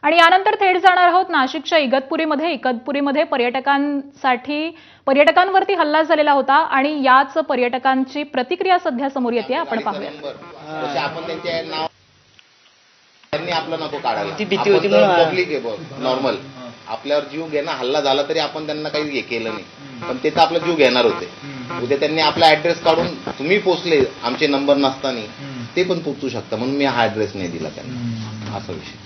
आणि यानंतर थेट जाणार आहोत नाशिकच्या इगतपुरीमध्ये पर्यटकांवरती हल्ला झालेला होता आणि याच पर्यटकांची प्रतिक्रिया सध्या समोर येते. आपण पाहूया. त्यांनी आपलं नको काढायला, ती भीती होती पब्लिक आहे बघ. नॉर्मल आपल्यावर जीव घेणं, हल्ला झाला तरी आपण त्यांना काही केलं नाही, पण ते तर आपला जीव घेणार होते. उद्या त्यांनी आपला ऍड्रेस काढून तुम्ही पोचले आमचे नंबर नसताना ते पण पोचू शकता, म्हणून मी हा ऍड्रेस नाही दिला त्यांना. असा विषय.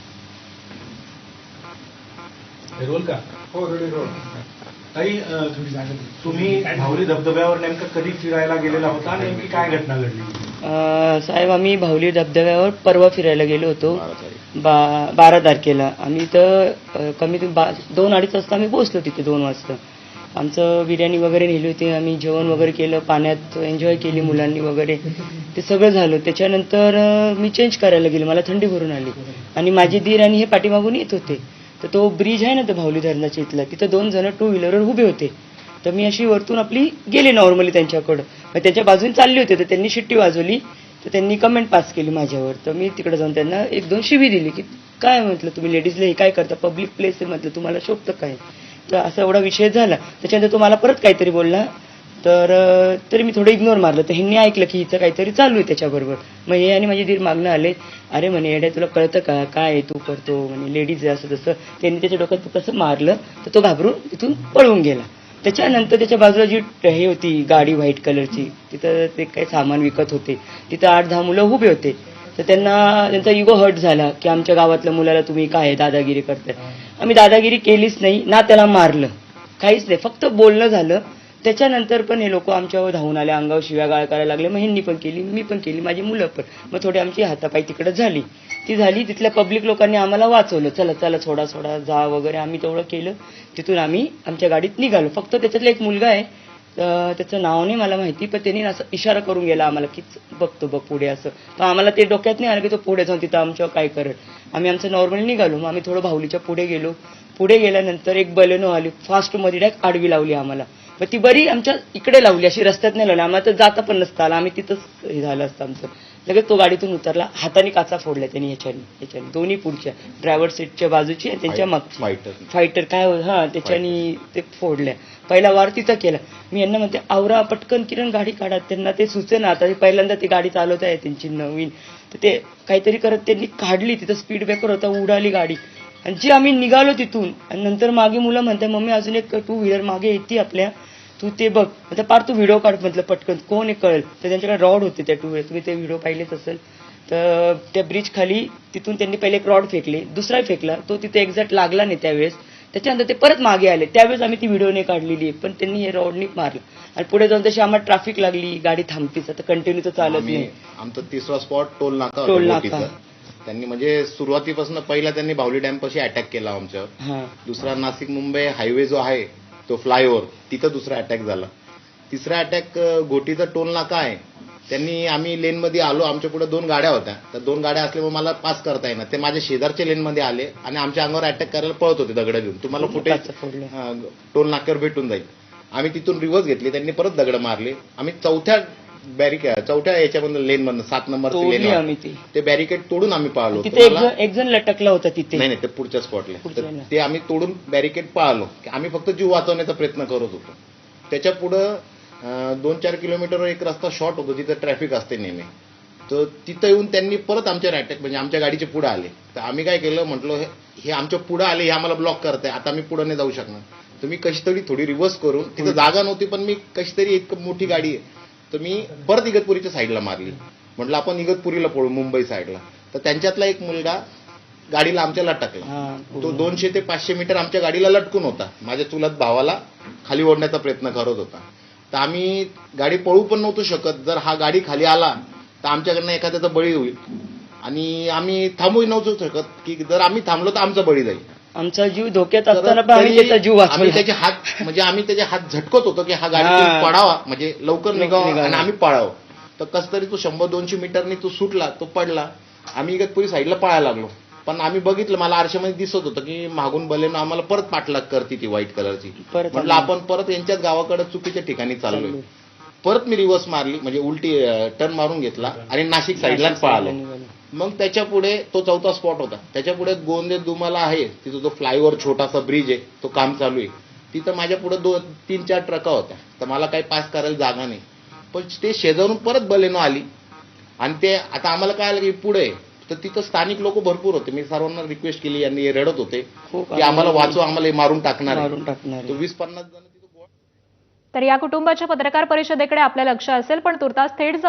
रोल का हो रोल. ताई तुम्ही भावली धबधब्यावर नेमकं कधी फिरायला गेलेला होता, नेमकी काय घटना घडली? साहेब आम्ही भावली धबधब्यावर परवा फिरायला गेलो होतो 12 तारखेला. आम्ही तर कमीत 2-2:30 वाजता आम्ही पोहोचलो तिथे. 2 वाजता आमचं बिर्याणी वगैरे नेली होती, आम्ही जेवण वगैरे केलं, पाण्यात एन्जॉय केली मुलांनी वगैरे, ते सगळं झालं. त्याच्यानंतर मी चेंज करायला गेलो, मला थंडी भरून आली आणि माझी दीर आणि हे पाठीमागून येत होते. तर तो ब्रिज आहे ना तो भावली धरणाच्या इथला, तिथं 2 जण 2 व्हीलरवर उभे होते. तर मी अशी वरतून आपली गेली नॉर्मली त्यांच्याकडं, त्यांच्या बाजूने चालली होते. तर त्यांनी शिट्टी वाजवली, तर त्यांनी कमेंट पास केली माझ्यावर. तर मी तिकडे जाऊन त्यांना 1-2 शिवी दिली की काय म्हटलं तुम्ही लेडीजला हे काय करता, पब्लिक प्लेस आहे म्हटलं, तुम्हाला शोभतं काय. तर असा एवढा विषय झाला. त्याच्यानंतर तो मला परत काहीतरी बोलला, तर तरी मी थोडं इग्नोर मारलं. तर ह्यांनी ऐकलं की हिचं काहीतरी चालू आहे त्याच्याबरोबर. मग हे आणि माझी दीर मागणं आले, अरे म्हणे येड्या तुला कळतं का काय तू करतो, म्हणे लेडीज आहे असं तसं. त्यांनी त्याच्या डोक्यात कसं मारलं, तर तो घाबरून तिथून पळून गेला. त्याच्यानंतर त्याच्या बाजूला जी हे होती गाडी व्हाईट कलरची, तिथं ते काही सामान विकत होते, तिथं 8-10 मुलं उभे होते. तर त्यांचा इगो हर्ट झाला की आमच्या गावातल्या मुलाला तुम्ही काय दादागिरी करताय. आम्ही दादागिरी केलीच नाही ना, त्याला मारलं काहीच नाही, फक्त बोलणं झालं. त्याच्यानंतर पण हे लोक आमच्यावर धावून आले, अंगावर शिव्या गाळ करायला लागले. मग ह्यांनी पण केली, मी पण केली, माझी मुलं पण. मग थोडी आमची हातापाई तिकडे झाली. तिथल्या पब्लिक लोकांनी आम्हाला वाचवलं, चला चला सोडा सोडा जा वगैरे. आम्ही तेवढं केलं. तिथून आम्ही आमच्या गाडीत निघालो. फक्त त्याच्यातला एक मुलगा आहे, त्याचं नाव नाही मला माहिती, पण त्यांनी असं इशारा करून गेला आम्हाला की बघतो बघ पुढे असं. तर आम्हाला ते डोक्यात नाही आलं की तो पुढे जाऊन तिथं आमच्यावर काय करेल. आम्ही आमचं नॉर्मल निघालो. मग आम्ही थोडं भावलीच्या पुढे गेलो. पुढे गेल्यानंतर एक बलेनो आली, फास्टमध्ये डायरेक्ट आडवी लावली आम्हाला. मग ती बरी आमच्या इकडे लावली, अशी रस्त्यात नाही लावली. आम्हाला तर जाता पण नसतं आलं, आम्ही तिथंच हे झालं असतं आमचं. लगेच तो गाडीतून उतरला, हाताने काचा फोडल्या त्यांनी ह्याच्याने दोन्ही पुढच्या ड्रायव्हर सीटच्या बाजूची आणि त्यांच्या मागची फायटर काय त्याच्यानी ते फोडल्या. पहिला वार तिथं केला. मी यांना म्हणते आवरा पटकन किरण गाडी काढा, त्यांना ते सुचेना. आता पहिल्यांदा ती गाडी चालवत आहे त्यांची नवीन, तर ते काहीतरी करत त्यांनी काढली. तिथं स्पीड ब्रेकर होता, उडाली गाडी. आणि जी आम्ही निघालो तिथून, आणि नंतर मागे मुलं म्हणते मम्मी अजून एक 2 व्हीलर मागे येते आपल्या, तू ते बघ. आता पार तू व्हिडिओ काढ म्हटलं पटकन, कोण हे कळेल. तर त्यांच्याकडे रॉड होते त्या 2 व्हीलर, तुम्ही ते व्हिडिओ पाहिलेच असेल. तर त्या ब्रिज खाली तिथून त्यांनी पहिले एक रॉड फेकले, दुसरा फेकला, तो तिथे एक्झॅक्ट लागला नाही त्यावेळेस. त्याच्यानंतर ते परत मागे आले, त्यावेळेस आम्ही ती व्हिडिओने काढलेली, पण त्यांनी हे रॉडनी मारलं. आणि पुढे जाऊन तशी आम्हाला ट्रॅफिक लागली, गाडी थांबतीच, आता कंटिन्यू तर चालत नाही. आमचा 3रा स्पॉट टोल नाका. त्यांनी म्हणजे सुरुवातीपासून पहिला त्यांनी भावली डॅम पाशी अटॅक केला आमच्यावर. दुसरा नाशिक मुंबई हायवे जो आहे तो फ्लायओव्हर, तिथं दुसरा अटॅक झाला. तिसरा अटॅक घोटीचा टोल नाका आहे, त्यांनी आम्ही लेनमध्ये आलो, आमच्या पुढे 2 गाड्या होत्या. तर 2 गाड्या असल्यामुळे मला पास करता येणार. ते माझ्या शेजारच्या लेनमध्ये आले आणि आमच्या अंगावर अटॅक करायला पळत होते दगड घेऊन. तुम्हाला फुटेज टोल नाक्यावर भेटून जाईल. आम्ही तिथून रिव्हर्स घेतली, त्यांनी परत दगड मारले. आम्ही चौथ्या याच्यामधून लेनमधून 7 नंबरची लेन, ते बॅरिकेड तोडून आम्ही पळालो. एक जण लटकला होता तिथे. नाही ते पुढच्या स्पॉटला, ते आम्ही तोडून बॅरिकेड पळालो. आम्ही फक्त जीव वाचवण्याचा प्रयत्न करत होतो. त्याच्या पुढं 2-4 किलोमीटरवर एक रस्ता शॉर्ट होतो, तिथं ट्रॅफिक असते नेहमी. तर तिथं येऊन त्यांनी परत आमच्यावर अटॅक, म्हणजे आमच्या गाडीचे पुढे आले. तर आम्ही काय केलं, म्हटलं हे आमच्या पुढे आले, हे आम्हाला ब्लॉक करताय, आता आम्ही पुढे नाही जाऊ शकणार. तर मी कशी तरी थोडी रिव्हर्स करून, तिथं जागा नव्हती पण मी कशी तरी एक मोठी गाडी आहे, तर मी परत इगतपुरीच्या साईडला मारली. म्हटलं आपण इगतपुरीला पळू मुंबई साईडला. तर त्यांच्यातला एक मुलगा गाडीला आमच्या लटकला. तो 200 ते 500 मीटर आमच्या गाडीला लटकून होता. माझ्या चुलत भावाला खाली ओढण्याचा प्रयत्न करत होता. तर आम्ही गाडी पळू पण नव्हतो शकत. जर हा गाडी खाली आला तर आमच्याकडनं एखाद्याचा बळी होईल, आणि आम्ही थांबूही नव्हतो शकत की जर आम्ही थांबलो तर आमचा बळी जाईल. आमचा जीव धोक्यात असताना आम्ही त्याचे हात, म्हणजे आम्ही त्याचे हात झटकत होतो की हा गाडी पडावा, म्हणजे लवकर निघावा आणि आम्ही पळावं. तर कस तरी तो 100-200 मीटरनी तो सुटला, तो पडला. आम्ही इगतपुरी साईडला पळायला लागलो. पण आम्ही बघितलं, मला आरशामध्ये दिसत होतं की मागून बलेनो आम्हाला परत पाठलाग करते ती व्हाईट कलरची. म्हटलं आपण परत यांच्याच गावाकडे चुकीच्या ठिकाणी चाललोय. परत मी रिव्हर्स मारली, म्हणजे उलटी टर्न मारून घेतला आणि नाशिक साईडलाच पळालो. मग त्याच्या पुढे तो चौथा स्पॉट होता. त्याच्या पुढे गोंदे दुमाला आहे, तिथं तो फ्लायओव्हर छोटासा ब्रिज आहे, तो काम चालू आहे. तिथं माझ्या पुढे 3-4 ट्रका होत्या, तर मला काही पास करायला जागा नाही. पण ते शेजारून परत बलेनो आली आणि ते आता आम्हाला काय आलं की पुढे आहे. तर तिथं स्थानिक लोक भरपूर होते. मी सर्वांना रिक्वेस्ट केली, यांनी हे रडत होते खूप की आम्हाला वाचवा, आम्हाला हे मारून टाकणार आहे. मारून टाकणार तो आहे. 20-50 जण तिथं तर या कुटुंबाच्या पत्रकार परिषदेकडे आपलं लक्ष असेल, पण तुर्तास थेट